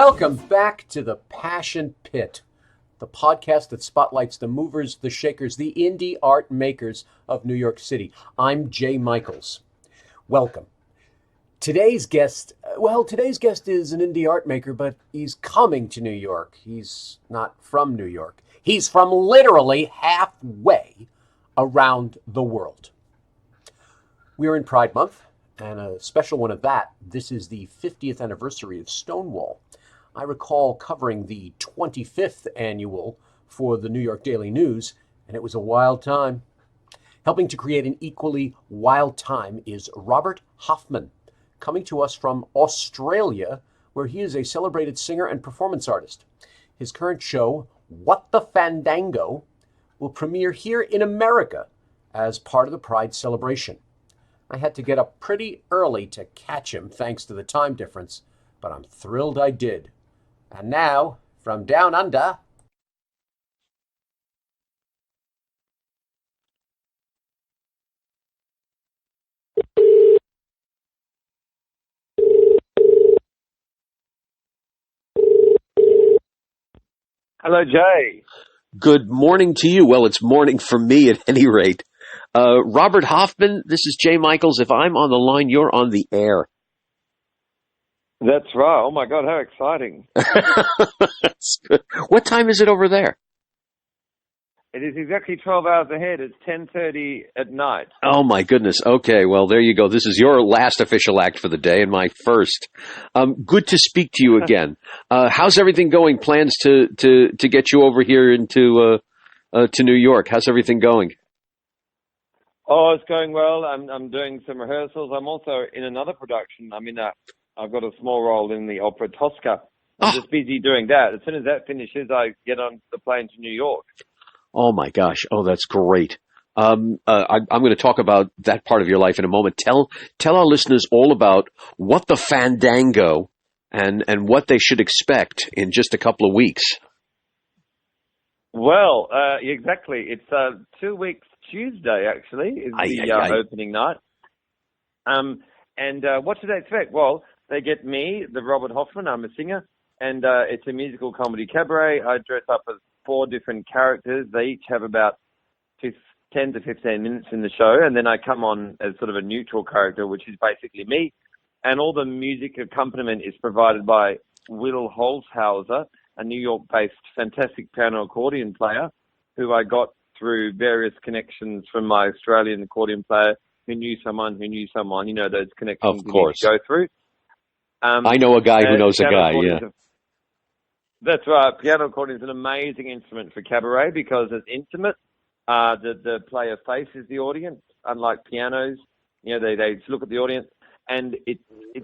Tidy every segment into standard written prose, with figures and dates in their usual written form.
Welcome back to the Passion Pit, the podcast that spotlights the movers, the shakers, the indie art makers of New York City. I'm Jay Michaels. Welcome. Today's guest is an indie art maker, but he's coming to New York. He's not from New York. He's from literally halfway around the world. We're in Pride Month, and a special one of that. This is the 50th anniversary of Stonewall. I recall covering the 25th annual for the New York Daily News, and it was a wild time. Helping to create an equally wild time is Robert Hofmann, coming to us from Australia, where he is a celebrated singer and performance artist. His current show, What the Fandango, will premiere here in America as part of the Pride celebration. I had to get up pretty early to catch him thanks to the time difference, but I'm thrilled I did. And now, from down under... Hello, Jay. Good morning to you. Well, it's morning for me at any rate. Robert Hofmann, this is Jay Michaels. If I'm on the line, you're on the air. That's right. Oh, my God, how exciting. That's good. What time is it over there? It is exactly 12 hours ahead. It's 10:30 at night. Oh, my goodness. Okay, well, there you go. This is your last official act for the day and my first. Good to speak to you again. How's everything going? Plans to get you over here into to New York. How's everything going? Oh, it's going well. I'm doing some rehearsals. I'm also in another production. I've got a small role in the opera Tosca. I'm just busy doing that. As soon as that finishes, I get on the plane to New York. Oh, my gosh. Oh, that's great. I'm going to talk about that part of your life in a moment. Tell our listeners all about What the Fandango and what they should expect in just a couple of weeks. Well, exactly. It's 2 weeks Tuesday, actually, is the opening night. And what should they expect? Well, they get me, the Robert Hofmann. I'm a singer, and it's a musical comedy cabaret. I dress up as 4 different characters. They each have about 10 to 15 minutes in the show, and then I come on as sort of a neutral character, which is basically me. And all the music accompaniment is provided by Will Holzhauser, a New York-based fantastic piano accordion player who I got through various connections from my Australian accordion player who knew someone, you know, those connections of course. you go through. I know a guy who knows a guy, yeah. That's right. Piano accordion is an amazing instrument for cabaret because it's intimate. The player faces the audience, unlike pianos. You know, they look at the audience, and it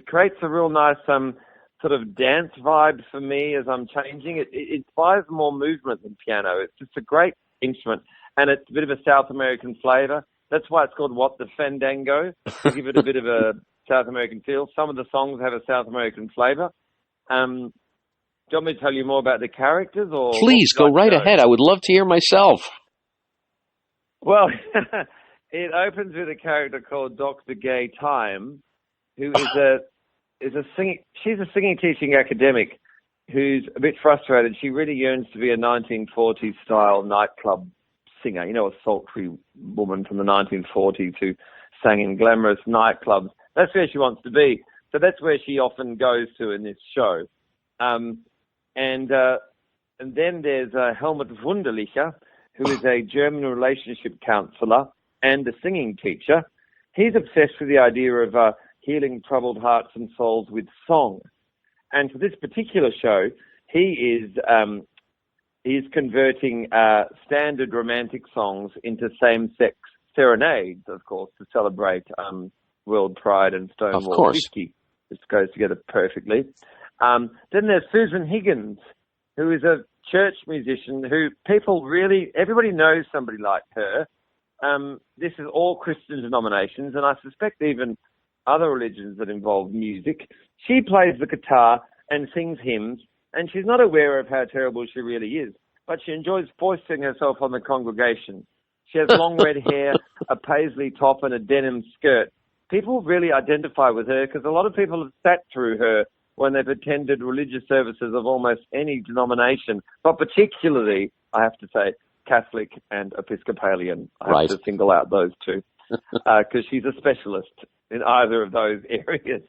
creates a real nice sort of dance vibe for me as I'm changing. It inspires more movement than piano. It's just a great instrument, and it's a bit of a South American flavor. That's why it's called What the Fandango, to give it a bit of a South American feel. Some of the songs have a South American flavor. Do you want me to tell you more about the characters? Or please, go right ahead. I would love to hear myself. Well, it opens with a character called Dr. Gaye Thyme, who is a singing. She's a singing teaching academic who's a bit frustrated. She really yearns to be a 1940s style nightclub singer. You know, a sultry woman from the 1940s who sang in glamorous nightclubs. That's where she wants to be. So that's where she often goes to in this show. And then there's Helmut Wunderlicher, who is a German relationship counselor and a singing teacher. He's obsessed with the idea of healing troubled hearts and souls with song. And for this particular show, he's converting standard romantic songs into same-sex serenades, of course, to celebrate World Pride and Stonewall 50. This goes together perfectly. Then there's Susan Higgins, who is a church musician who everybody knows somebody like her. This is all Christian denominations, and I suspect even other religions that involve music. She plays the guitar and sings hymns, and she's not aware of how terrible she really is, but she enjoys foisting herself on the congregation. She has long red hair, a paisley top, and a denim skirt. People really identify with her because a lot of people have sat through her when they've attended religious services of almost any denomination, but particularly, I have to say, Catholic and Episcopalian. I have to single out those two because she's a specialist in either of those areas.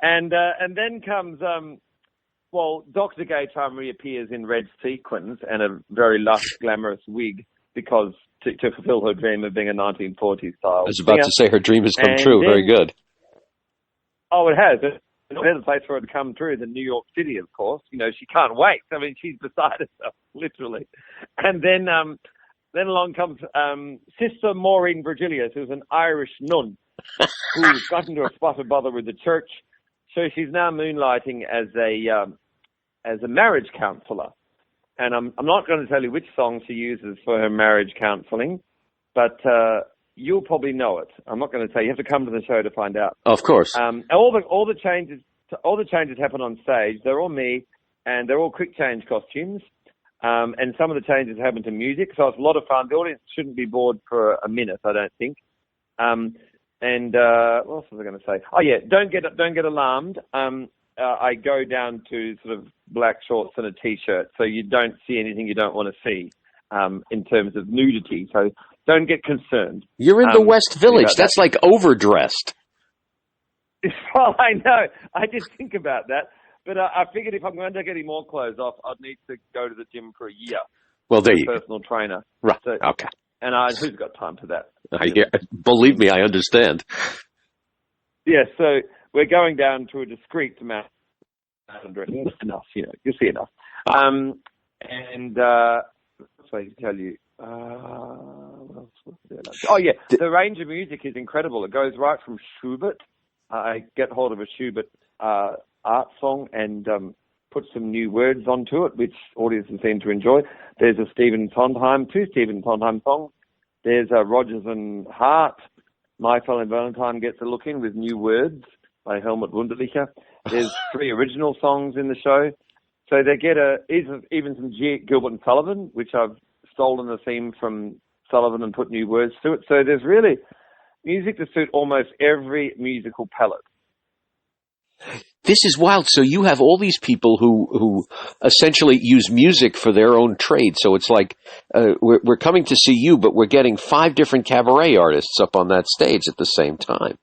And then comes, Dr. Gaye Thyme reappears in red sequins and a very lush, glamorous wig because to fulfill her dream of being a 1940s style. I was about to say her dream has come true. Very good. Oh, it has. There's no better place for her to come true than New York City, of course. You know, she can't wait. I mean, she's beside herself, literally. And then along comes Sister Virgillious, who's an Irish nun who's got into a spot of bother with the church. So she's now moonlighting as a marriage counsellor. And I'm not going to tell you which song she uses for her marriage counselling, but you'll probably know it. I'm not going to tell you. You have to come to the show to find out. Of course. All the changes happen on stage. They're all me, and they're all quick change costumes. And some of the changes happen to music, so it's a lot of fun. The audience shouldn't be bored for a minute, I don't think. And what else was I going to say? Oh yeah, don't get alarmed. I go down to sort of black shorts and a t-shirt, so you don't see anything you don't want to see in terms of nudity. So don't get concerned. You're in the West Village. That's like overdressed. Well, I know. I did think about that. But I figured if I'm going to take any more clothes off, I'd need to go to the gym for a year. Well, there you go. Personal trainer. Right. So, okay. And who's got time for that? Believe me, I understand. Yeah, so we're going down to a discreet amount. Enough, you'll see enough. And what's I tell you? What else was there? Oh, yeah, the range of music is incredible. It goes right from Schubert. I get hold of a Schubert art song and put some new words onto it, which audiences seem to enjoy. There's two Stephen Sondheim songs. There's Rodgers and Hart. My Fellow Valentine gets a look in with new words by Helmut Wunderlicher. There's 3 original songs in the show. So they get even some Gilbert and Sullivan, which I've stolen the theme from Sullivan and put new words to it. So there's really music to suit almost every musical palette. This is wild. So you have all these people who essentially use music for their own trade. So it's like we're coming to see you, but we're getting 5 different cabaret artists up on that stage at the same time.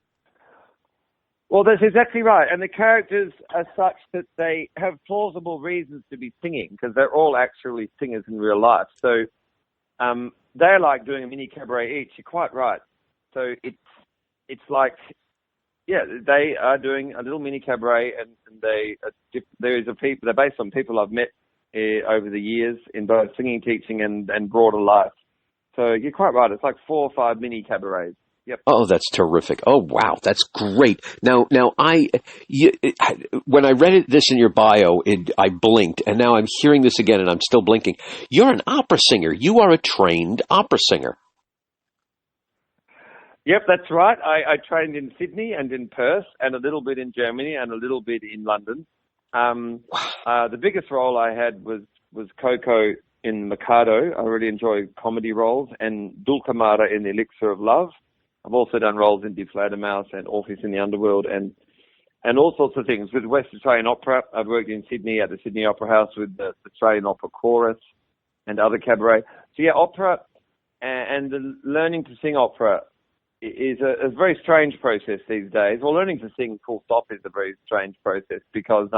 Well, that's exactly right. And the characters are such that they have plausible reasons to be singing because they're all actually singers in real life. So they're like doing a mini cabaret each. You're quite right. So it's like... Yeah, they are doing a little mini cabaret, and they're based on people I've met over the years in both singing, teaching, and broader life. So you're quite right. It's like 4 or 5 mini cabarets. Yep. Oh, that's terrific. Oh, wow. That's great. Now, when I read this in your bio, I blinked, and now I'm hearing this again, and I'm still blinking. You're an opera singer. You are a trained opera singer. Yep, that's right. I trained in Sydney and in Perth and a little bit in Germany and a little bit in London. The biggest role I had was Coco in Mikado. I really enjoy comedy roles, and Dulcamara in The Elixir of Love. I've also done roles in Die Fledermaus and Orpheus in the Underworld and all sorts of things. With West Australian Opera, I've worked in Sydney at the Sydney Opera House with the Australian Opera Chorus and other cabaret. So yeah, opera and the learning to sing opera is a very strange process these days. Well, learning to sing full stop is a very strange process because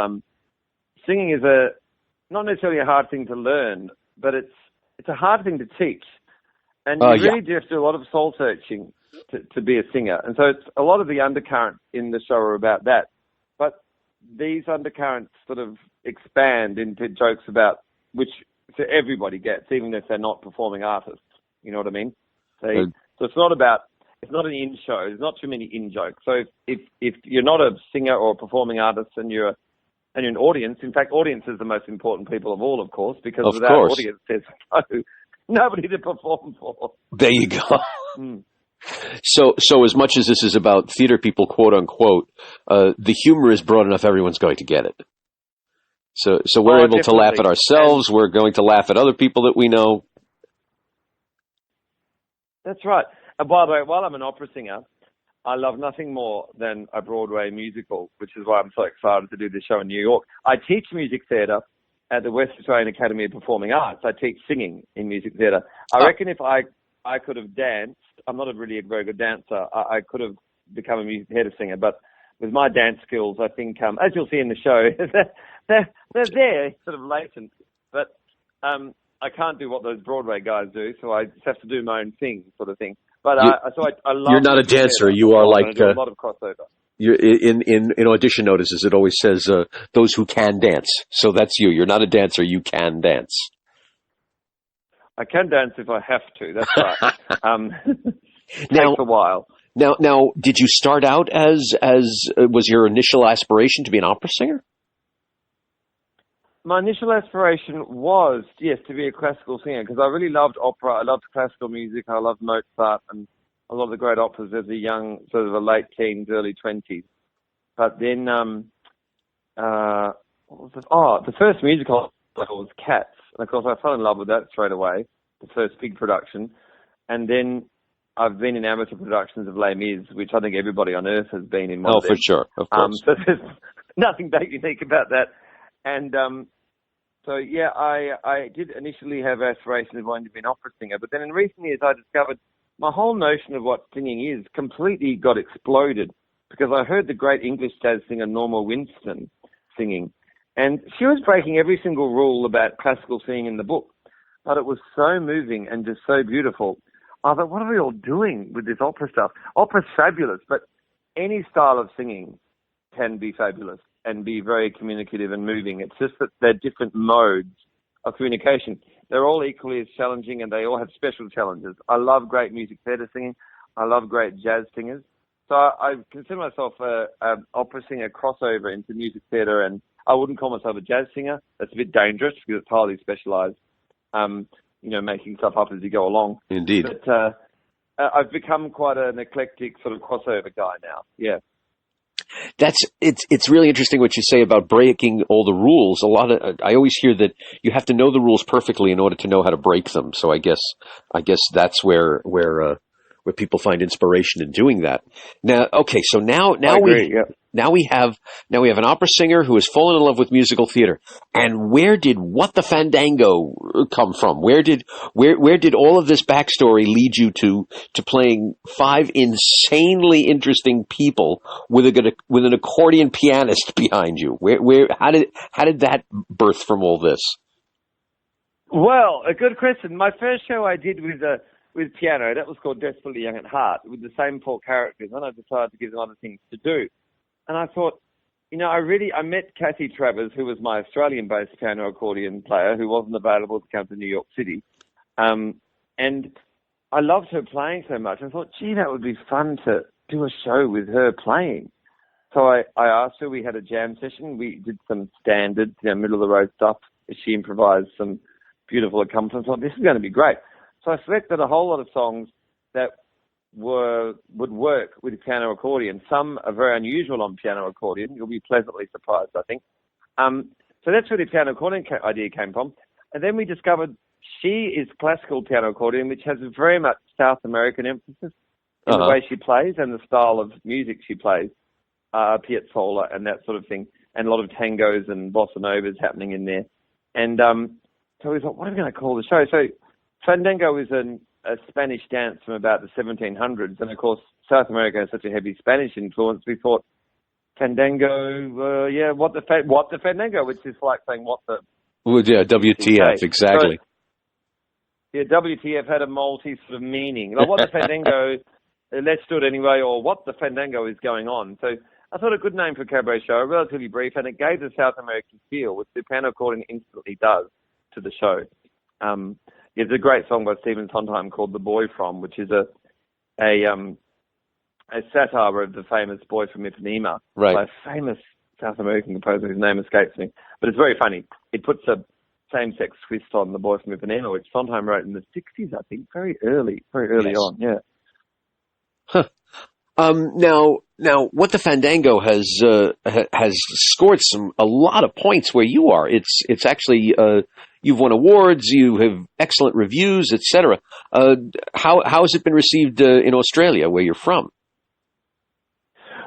singing is not necessarily a hard thing to learn, but it's a hard thing to teach. And you really do have to do a lot of soul searching to be a singer. And so it's a lot of the undercurrents in the show are about that. But these undercurrents sort of expand into jokes about which everybody gets, even if they're not performing artists. You know what I mean? So it's not an in show. There's not too many in jokes. So if you're not a singer or a performing artist and you're an audience, in fact, audience is the most important people of all, of course, because without audience, there's nobody to perform for. There you go. So as much as this is about theater people, quote unquote, the humor is broad enough. Everyone's going to get it. So we're able to laugh at ourselves. We're going to laugh at other people that we know. That's right. And by the way, while I'm an opera singer, I love nothing more than a Broadway musical, which is why I'm so excited to do this show in New York. I teach music theatre at the West Australian Academy of Performing Arts. I teach singing in music theatre. I reckon if I could have danced, I'm not really a very good dancer, I could have become a music theatre singer, but with my dance skills, I think, as you'll see in the show, they're there, sort of latent, but I can't do what those Broadway guys do, so I just have to do my own thing, sort of thing. But I love. You're not a dancer. Theater. You are like a lot of crossover. You're in audition notices. It always says those who can dance. So that's you. You're not a dancer. You can dance. I can dance if I have to. That's right. It Now, takes a while. Now, did you start out as was your initial aspiration to be an opera singer? My initial aspiration was, yes, to be a classical singer, because I really loved opera. I loved classical music. I loved Mozart and a lot of the great operas as a young, sort of a late teens, early 20s. But then, what was it? The first musical was Cats. And of course, I fell in love with that straight away, the first big production. And then I've been in amateur productions of Les Mis, which I think everybody on earth has been in. Oh, for sure, of course. So there's nothing that unique about that. And so, yeah, I did initially have aspirations of wanting to be an opera singer, but then in recent years I discovered my whole notion of what singing is completely got exploded because I heard the great English jazz singer Norma Winston singing, and she was breaking every single rule about classical singing in the book, but it was so moving and just so beautiful. I thought, what are we all doing with this opera stuff? Opera's fabulous, but any style of singing can be fabulous and be very communicative and moving. It's just that they're different modes of communication. They're all equally as challenging and they all have special challenges. I love great music theatre singing. I love great jazz singers. So I consider myself an opera singer crossover into music theatre, and I wouldn't call myself a jazz singer. That's a bit dangerous because it's highly specialised, making stuff up as you go along. Indeed. But I've become quite an eclectic sort of crossover guy now, yeah. It's really interesting what you say about breaking all the rules. I always hear that you have to know the rules perfectly in order to know how to break them. So I guess that's where people find inspiration in doing that. Now, okay, so now we have an opera singer who has fallen in love with musical theater. And where did What the Fandango come from? Where did all of this backstory lead you to playing 5 insanely interesting people with an accordion pianist behind you? How did that birth from all this? Well, a good question. My first show I did with piano, that was called Desperately Young at Heart, with the same 4 characters, and I decided to give them other things to do. And I thought, I met Kathy Travers, who was my Australian-based piano accordion player, who wasn't available to come to New York City. And I loved her playing so much. I thought, gee, that would be fun to do a show with her playing. So I asked her, we had a jam session. We did some standard, middle-of-the-road stuff. She improvised some beautiful accompaniments. I thought, this is going to be great. So I selected a whole lot of songs that would work with piano accordion. Some are very unusual on piano accordion. You'll be pleasantly surprised, I think. So that's where the piano accordion idea came from. And then we discovered she is classical piano accordion, which has a very much South American emphasis in the way she plays and the style of music she plays, piazzolla and that sort of thing, and a lot of tangos and bossa novas happening in there. And so we thought, what are we going to call the show? So Fandango is a Spanish dance from about the 1700s, and of course South America has such a heavy Spanish influence. We thought Fandango, what the Fandango, which is like saying what the. Well, yeah, WTF, exactly. So, WTF had a multi sort of meaning. Like what the Fandango, let's do it anyway, or what the Fandango is going on. So I thought a good name for a cabaret show, relatively brief, and it gave the South American feel, which the piano accordion instantly does to the show. There's a great song by Stephen Sondheim called "The Boy From," which is a satire of the famous Boy from Ipanema, right, by a famous South American composer whose name escapes me. But it's very funny. It puts a same-sex twist on "The Boy from Ipanema," which Sondheim wrote in the 60s, I think, very early yes. on. Yeah. Huh. Now, What the Fandango has scored a lot of points where you are. It's actually. You've won awards, you have excellent reviews, etc. How has it been received in Australia, where you're from?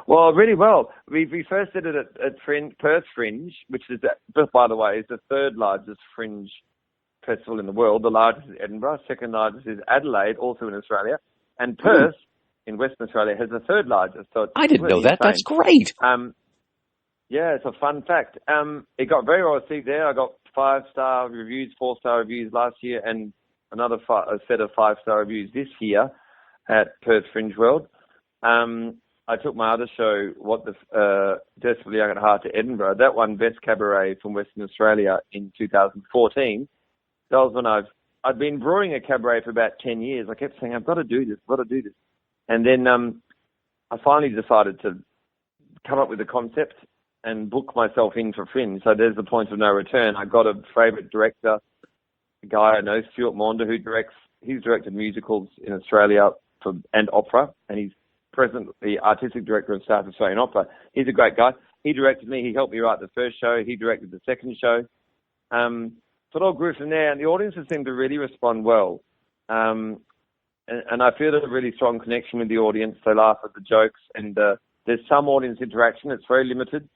Well, really well. We first did it at Perth Fringe, which is, by the way, is the third largest fringe festival in the world. The largest is Edinburgh, second largest is Adelaide, also in Australia, and Perth in Western Australia has the third largest. So I didn't know that. Insane. That's great. Yeah, it's a fun fact. It got very well received there. I got 5-star reviews, 4-star reviews last year, and another a set of 5-star reviews this year at Perth Fringe World. I took my other show, Desperately Young at Heart, to Edinburgh. That won Best Cabaret from Western Australia in 2014. That was when I'd been brewing a cabaret for about 10 years. I kept saying, I've got to do this. And then I finally decided to come up with a concept and book myself in for Fringe. So there's the point of no return. I got a favourite director, a guy I know, Stuart Maunder, he's directed musicals in Australia and opera, and he's presently artistic director of South Australian Opera. He's a great guy. He directed me. He helped me write the first show. He directed the second show. So it all grew from there, and the audiences seemed to really respond well. And I feel there's a really strong connection with the audience. They laugh at the jokes, and there's some audience interaction. It's very limited.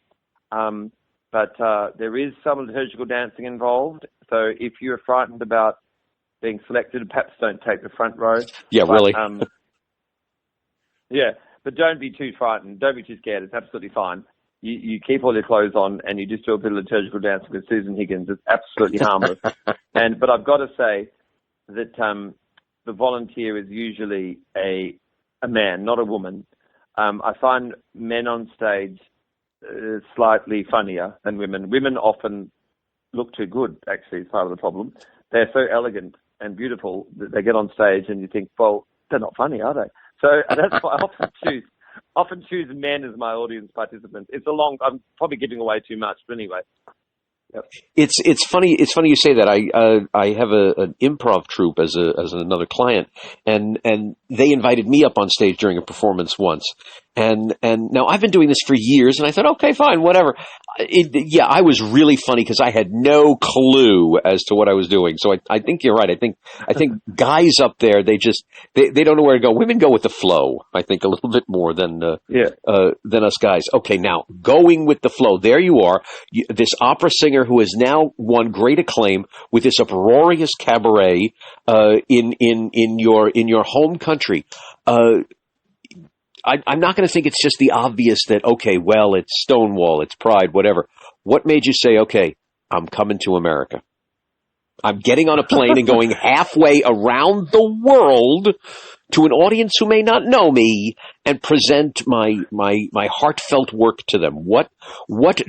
But there is some liturgical dancing involved. So if you're frightened about being selected, perhaps don't take the front row. Yeah, really. Yeah, but don't be too frightened. Don't be too scared. It's absolutely fine. You keep all your clothes on and you just do a bit of liturgical dancing with Susan Higgins. It's absolutely harmless. But I've got to say that the volunteer is usually a man, not a woman. I find men on stage slightly funnier than women. Women often look too good, actually, is part of the problem. They're so elegant and beautiful that they get on stage and you think, well, they're not funny, are they? So that's why I often choose men as my audience participants. I'm probably giving away too much, but anyway. Yep. It's funny you say that. I have an improv troupe as another client, and they invited me up on stage during a performance once. And now I've been doing this for years, and I thought, okay, fine, whatever. I was really funny because I had no clue as to what I was doing. So I think you're right. I think guys up there, they don't know where to go. Women go with the flow, I think, a little bit more than us guys. Okay, now going with the flow. There you are, this opera singer who has now won great acclaim with this uproarious cabaret in your home country. I'm not going to think it's just the obvious that, okay, well, it's Stonewall, it's Pride, whatever. What made you say, okay, I'm coming to America? I'm getting on a plane and going halfway around the world to an audience who may not know me and present my heartfelt work to them. What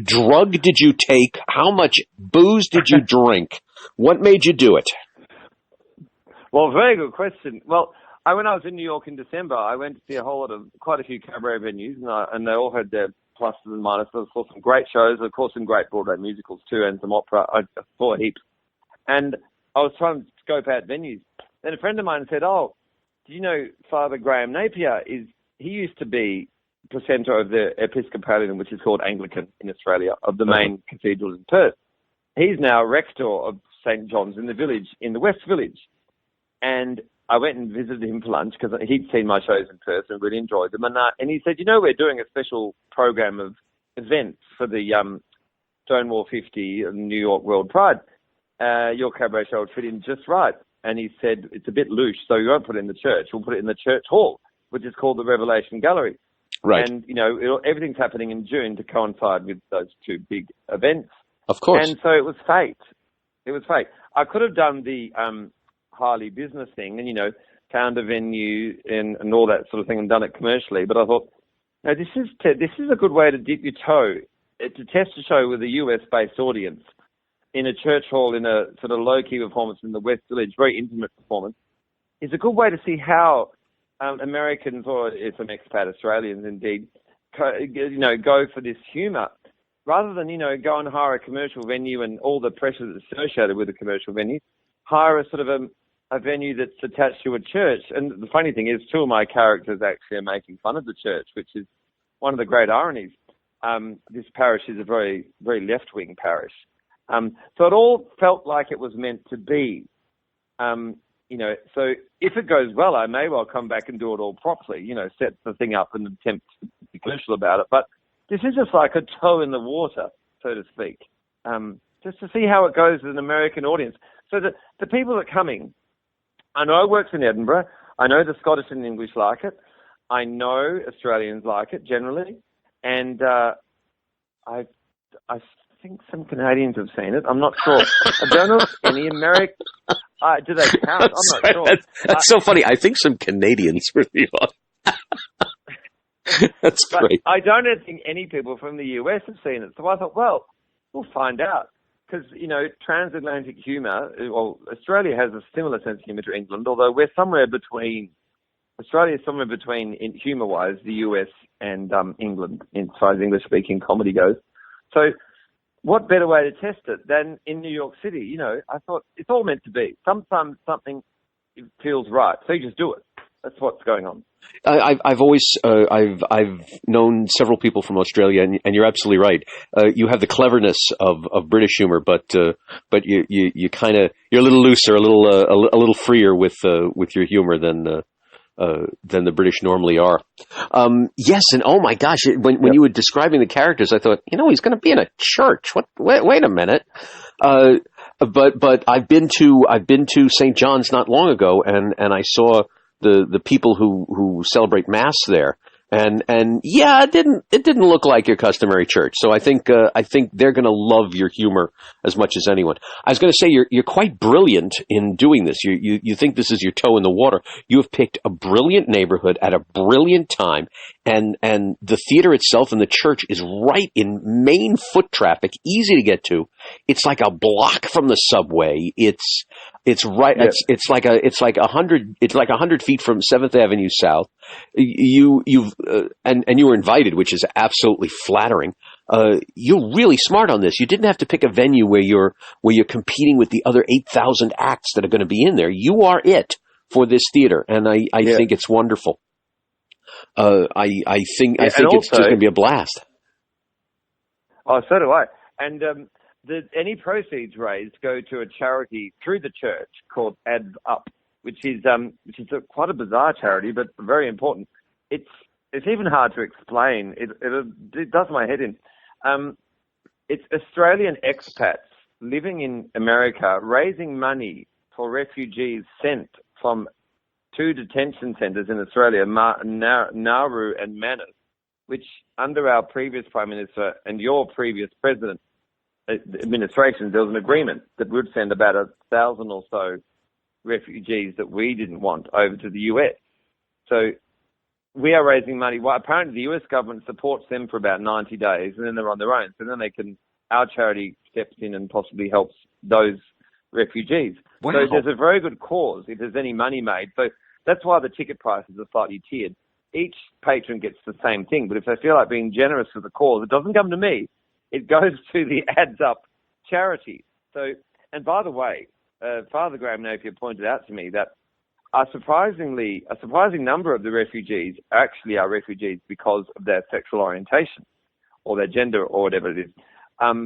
drug did you take? How much booze did you drink? What made you do it? Well, very good question. Well, when I was in New York in December, I went to see quite a few cabaret venues, and they all had their pluses and minuses. I saw some great shows, of course, some great Broadway musicals too, and some opera. I saw heaps. And I was trying to scope out venues. Then a friend of mine said, "Oh, do you know Father Graham Napier? He used to be precentor of the Episcopalian, which is called Anglican in Australia, of the main cathedral in Perth. He's now rector of St. John's in the West Village." And I went and visited him for lunch because he'd seen my shows in Perth and really enjoyed them. And he said, we're doing a special program of events for the Stonewall 50 and New York World Pride. Your cabaret show would fit in just right. And he said, it's a bit loose, so we won't put it in the church. We'll put it in the church hall, which is called the Revelation Gallery. Right. And, everything's happening in June to coincide with those two big events. Of course. And so it was fate. I could have done the highly business thing and, found a venue and all that sort of thing and done it commercially. But I thought, no, this is a good way to dip your toe, to test a show with a US-based audience in a church hall in a sort of low-key performance in the West Village, very intimate performance. It's a good way to see how Americans, or some expat Australians indeed, go for this humour. Rather than, go and hire a commercial venue and all the pressure that's associated with a commercial venue, hire a sort of a venue that's attached to a church. And the funny thing is, two of my characters actually are making fun of the church, which is one of the great ironies. This parish is a very, very left-wing parish. So it all felt like it was meant to be. so if it goes well, I may well come back and do it all properly, set the thing up and attempt to be commercial about it. But this is just like a toe in the water, so to speak, just to see how it goes with an American audience. So the people that are coming, I know it works in Edinburgh. I know the Scottish and English like it. I know Australians like it generally. And I think some Canadians have seen it. I'm not sure. I don't know if any American... do they count? I'm not sure. That's so funny. I think some Canadians really are. That's great. I don't think any people from the US have seen it. So I thought, well, we'll find out. Because, transatlantic humour, Australia has a similar sense of humour to England, although we're somewhere between... Australia is somewhere between, humour-wise, the US and England, as far as English-speaking comedy goes. So what better way to test it than in New York City? I thought it's all meant to be. Sometimes something feels right, so you just do it. That's what's going on. I've always I've known several people from Australia, and you're absolutely right. You have the cleverness of British humor, but you kind of you're a little looser, a little freer with your humor than the British normally are. Yes, and oh my gosh, when you were describing the characters, I thought, he's going to be in a church. What? Wait a minute. But I've been to St. John's not long ago, and I saw the people who celebrate Mass there. And yeah, it didn't look like your customary church. So I think they're going to love your humor as much as anyone. I was going to say you're quite brilliant in doing this. You think this is your toe in the water. You have picked a brilliant neighborhood at a brilliant time, and the theater itself and the church is right in main foot traffic, easy to get to. It's like a block from the subway. It's right. Yeah. It's like 100 feet from 7th Avenue South. You were invited, which is absolutely flattering. You're really smart on this. You didn't have to pick a venue where you're competing with the other 8,000 acts that are going to be in there. You are it for this theater, and I think it's wonderful. I think it's just going to be a blast. Oh, so do I. And any proceeds raised go to a charity through the church called Adds Up, which is quite a bizarre charity, but very important. It's even hard to explain. It does my head in. It's Australian expats living in America raising money for refugees sent from 2 detention centres in Australia, Nauru and Manus, which under our previous Prime Minister and your previous President administration, there was an agreement that would send about 1,000 or so refugees that we didn't want over to the US. So we are raising money. Well, apparently the US government supports them for about 90 days and then they're on their own. So then our charity steps in and possibly helps those refugees. Wow. So there's a very good cause if there's any money made. So that's why the ticket prices are slightly tiered. Each patron gets the same thing, but if they feel like being generous for the cause, it doesn't come to me. It goes to the Adds Up charity. So, and by the way, Father Graham Napier pointed out to me that a surprising number of the refugees actually are refugees because of their sexual orientation or their gender or whatever it is.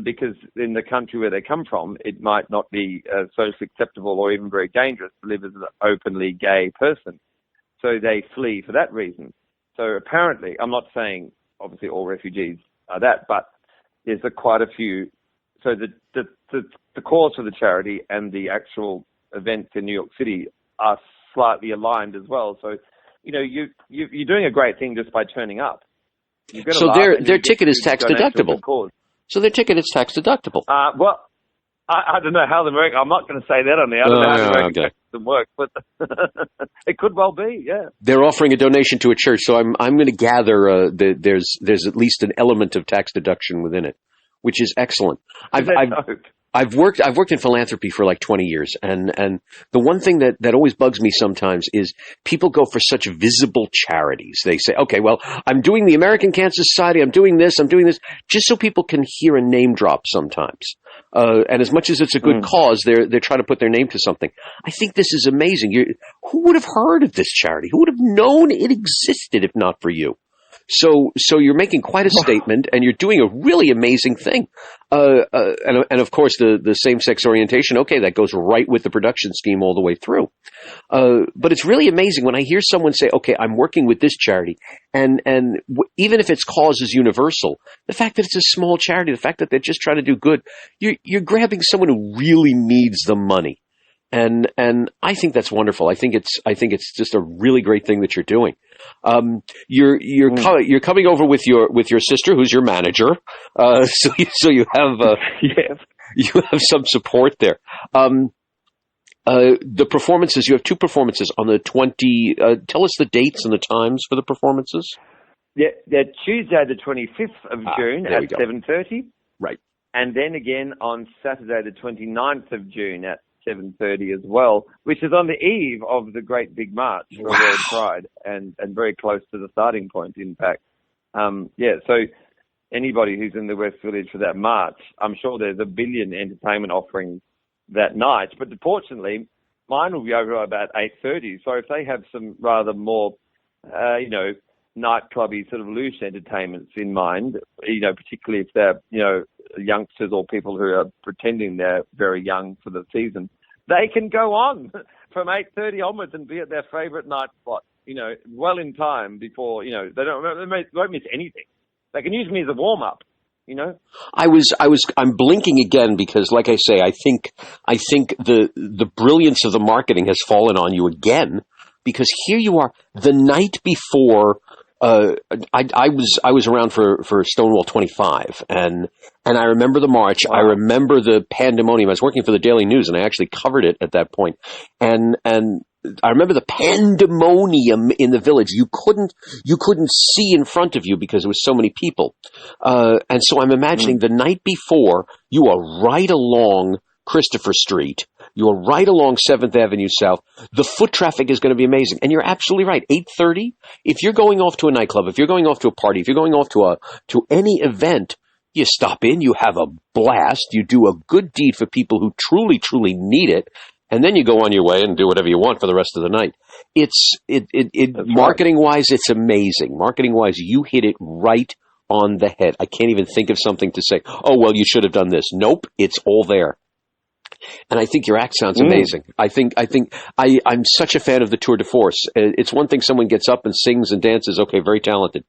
Because in the country where they come from, it might not be socially acceptable or even very dangerous to live as an openly gay person. So they flee for that reason. So apparently, I'm not saying obviously all refugees are that, but there's quite a few. So the cause for the charity and the actual events in New York City are slightly aligned as well. So, you're doing a great thing just by turning up. So their ticket is tax deductible. So their ticket is tax deductible. Well, I don't know how the American. I'm not going to say that on the other. I don't know how the American system works, but it could well be. Yeah, they're offering a donation to a church, so I'm going to gather there's at least an element of tax deduction within it, which is excellent. I've worked in philanthropy for like 20 years, and the one thing that always bugs me sometimes is people go for such visible charities. They say, okay, well, I'm doing the American Cancer Society, I'm doing this, just so people can hear a name drop sometimes. And as much as it's a good cause, they're trying to put their name to something. I think this is amazing. Who would have heard of this charity? Who would have known it existed if not for you? So you're making quite a statement, and you're doing a really amazing thing. And of course, the same-sex orientation, okay, that goes right with the production scheme all the way through. But it's really amazing when I hear someone say, okay, I'm working with this charity, and even if its cause is universal, the fact that it's a small charity, the fact that they're just trying to do good, you're grabbing someone who really needs the money. And I think that's wonderful. I think it's just a really great thing that you're doing. You're coming over with your sister, who's your manager. So you have yes. you have some support there. The performances, you have two performances on the 20. Tell us the dates and the times for the performances. Yeah, Tuesday the 25th of June at 7:30. Right. And then again on Saturday the 29th of June at 7:30 as well, which is on the eve of the great big march for World Pride, and very close to the starting point, in fact. So anybody who's in the West Village for that march, I'm sure there's a billion entertainment offerings that night. But fortunately, mine will be over about 8:30. So if they have some rather more, nightclubby sort of loose entertainments in mind, particularly if they're, youngsters or people who are pretending they're very young for the season, they can go on from 8:30 onwards and be at their favourite night spot, well in time before, they won't miss anything. They can use me as a warm-up, I'm blinking again because, like I say, I think the brilliance of the marketing has fallen on you again, because here you are the night before. I was around for Stonewall 25, and I remember the march. Wow. I remember the pandemonium. I was working for the Daily News, and I actually covered it at that point. And I remember the pandemonium in the village. You couldn't see in front of you because there was so many people. And so I'm imagining the night before, you are right along Christopher Street. You're right along 7th Avenue South. The foot traffic is going to be amazing. And you're absolutely right. 8:30, if you're going off to a nightclub, if you're going off to a party, if you're going off to any event, you stop in, you have a blast, you do a good deed for people who truly, truly need it, and then you go on your way and do whatever you want for the rest of the night. Marketing-wise, it's amazing. Marketing-wise, you hit it right on the head. I can't even think of something to say, oh, well, you should have done this. Nope, it's all there. And I think your act sounds amazing. I'm such a fan of the tour de force. It's one thing someone gets up and sings and dances. Okay, very talented.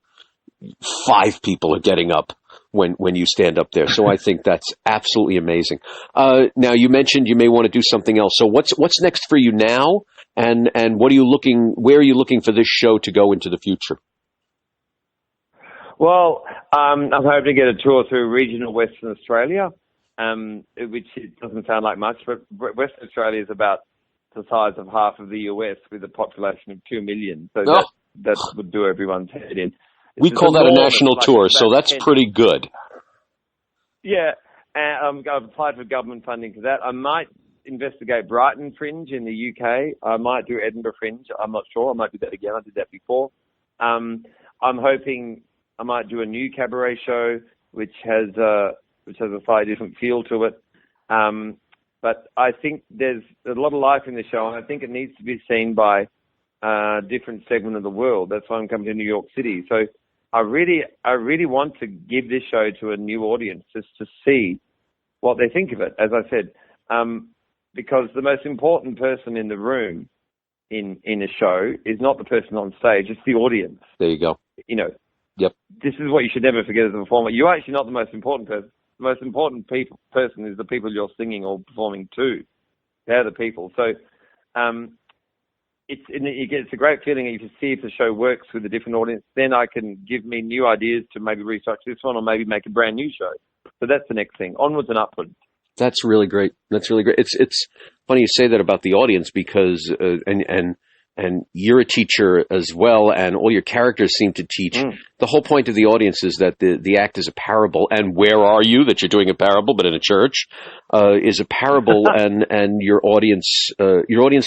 5 people are getting up when you stand up there. So I think that's absolutely amazing. Now you mentioned you may want to do something else. So what's next for you now? And where are you looking for this show to go into the future? Well, I'm hoping to get a tour through regional Western Australia. Which it doesn't sound like much, but Western Australia is about the size of half of the US with a population of 2 million. So that would do everyone's head in. We call that a national tour, so that's pretty good. Yeah, and I've applied for government funding for that. I might investigate Brighton Fringe in the UK. I might do Edinburgh Fringe. I'm not sure. I might do that again. I did that before. I'm hoping I might do a new cabaret show, which has a slightly different feel to it. But I think there's a lot of life in the show, and I think it needs to be seen by a different segment of the world. That's why I'm coming to New York City. So I really want to give this show to a new audience just to see what they think of it, as I said, because the most important person in the room in a show is not the person on stage, it's the audience. There you go. Yep. This is what you should never forget as a performer. You're actually not the most important person. The most important person is the people you're singing or performing to. They're the people. So it's a great feeling. You can see if the show works with a different audience. Then I can give me new ideas to maybe restructure this one or maybe make a brand new show. So that's the next thing. Onwards and upwards. That's really great. That's really great. It's funny you say that about the audience because and you're a teacher as well, and all your characters seem to teach. The whole point of the audience is that the act is a parable, and where are you that you're doing a parable, but in a church, is a parable, and your audience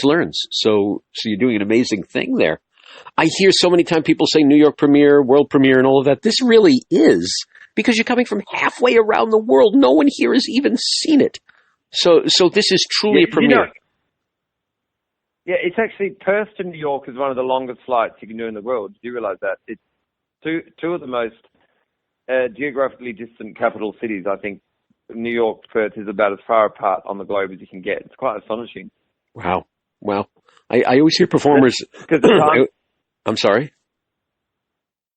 learns. So you're doing an amazing thing there. I hear so many times people say New York premiere, world premiere, and all of that. This really is, because you're coming from halfway around the world. No one here has even seen it. So this is truly a premiere. Yeah, it's actually Perth to New York is one of the longest flights you can do in the world. Do you realize that? two of the most geographically distant capital cities. I think New York, Perth is about as far apart on the globe as you can get. It's quite astonishing. Wow. Well, I always hear performers. I'm sorry.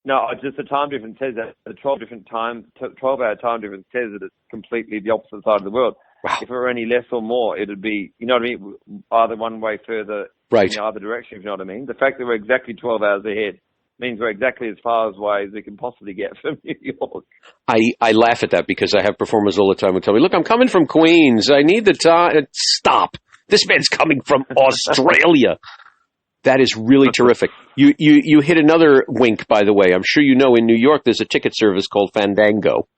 No, just the time difference says that the 12-hour time difference says that it's completely the opposite side of the world. Wow. If it were any less or more, it'd be, you know what I mean, either one way further Right. in the other direction, if you know what I mean. The fact that we're exactly 12 hours ahead means we're exactly as far away as we can possibly get from New York. I laugh at that because I have performers all the time who tell me, look, I'm coming from Queens. I need the time. Stop. This man's coming from Australia. That is really terrific. You hit another wink, by the way. I'm sure you know in New York there's a ticket service called Fandango.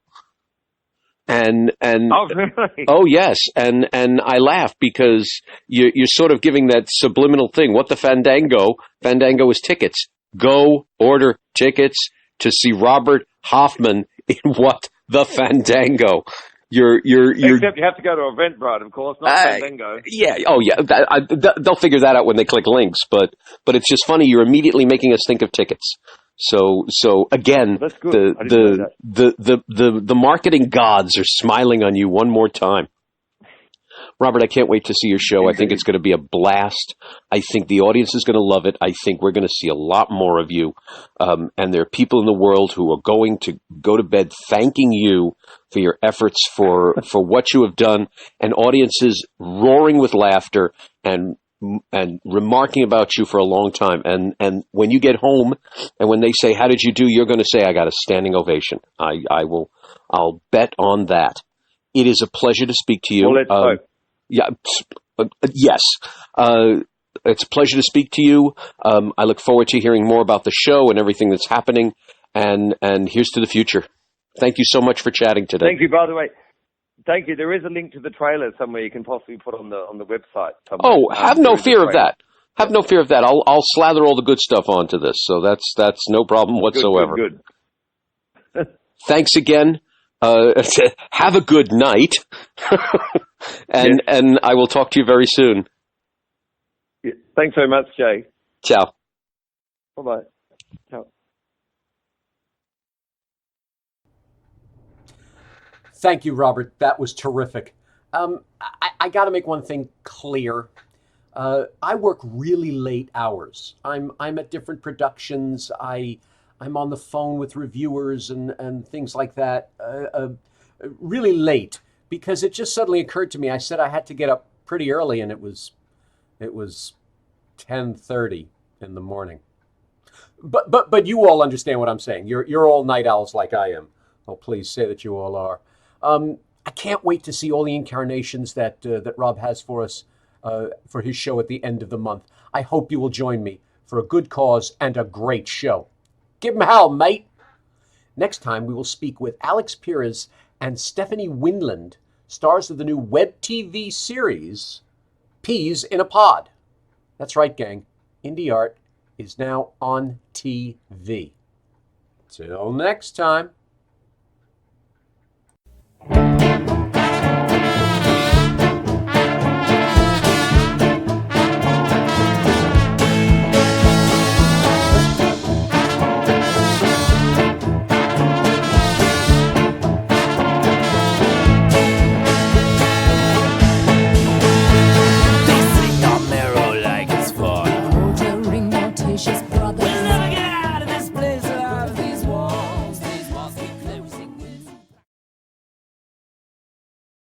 And Oh, really? oh yes, and I laugh because you're sort of giving that subliminal thing. What the Fandango? Fandango is tickets. Go order tickets to see Robert Hofmann in What the Fandango. You're Except you have to go to Eventbrite, of course, not Fandango. Yeah. Oh, yeah. They'll figure that out when they click links. But it's just funny. You're immediately making us think of tickets. So again, That's good. the marketing gods are smiling on you one more time. Robert, I can't wait to see your show. I think it's going to be a blast. I think the audience is going to love it. I think we're going to see a lot more of you. And there are people in the world who are going to go to bed thanking you for your efforts, for what you have done, and audiences roaring with laughter and remarking about you for a long time. And when you get home and when they say, how did you do? You're going to say, I got a standing ovation. I'll bet on that. It is a pleasure to speak to you. Well, let's hope. Yeah. Yes. It's a pleasure to speak to you. I look forward to hearing more about the show and everything that's happening. And here's to the future. Thank you so much for chatting today. Thank you, by the way. Thank you. There is a link to the trailer somewhere you can possibly put on the website. Somewhere. Oh, have no fear of that. Have no fear of that. I'll slather all the good stuff onto this. So that's no problem whatsoever. Good. Thanks again. Have a good night. And I will talk to you very soon. Yeah. Thanks very much, Jay. Ciao. Bye-bye. Ciao. Thank you, Robert. That was terrific. I got to make one thing clear. I work really late hours. I'm at different productions. I'm on the phone with reviewers and things like that. Really late because it just suddenly occurred to me. I said I had to get up pretty early, and it was 10:30 in the morning. But you all understand what I'm saying. You're all night owls like I am. Oh, please say that you all are. I can't wait to see all the incarnations that Rob has for us for his show at the end of the month. I hope you will join me for a good cause and a great show. Give 'em hell, mate. Next time we will speak with Alex Pires and Stephanie Winland, stars of the new web TV series Peas in a Pod. That's right, gang. Indie art is now on TV. Till next time.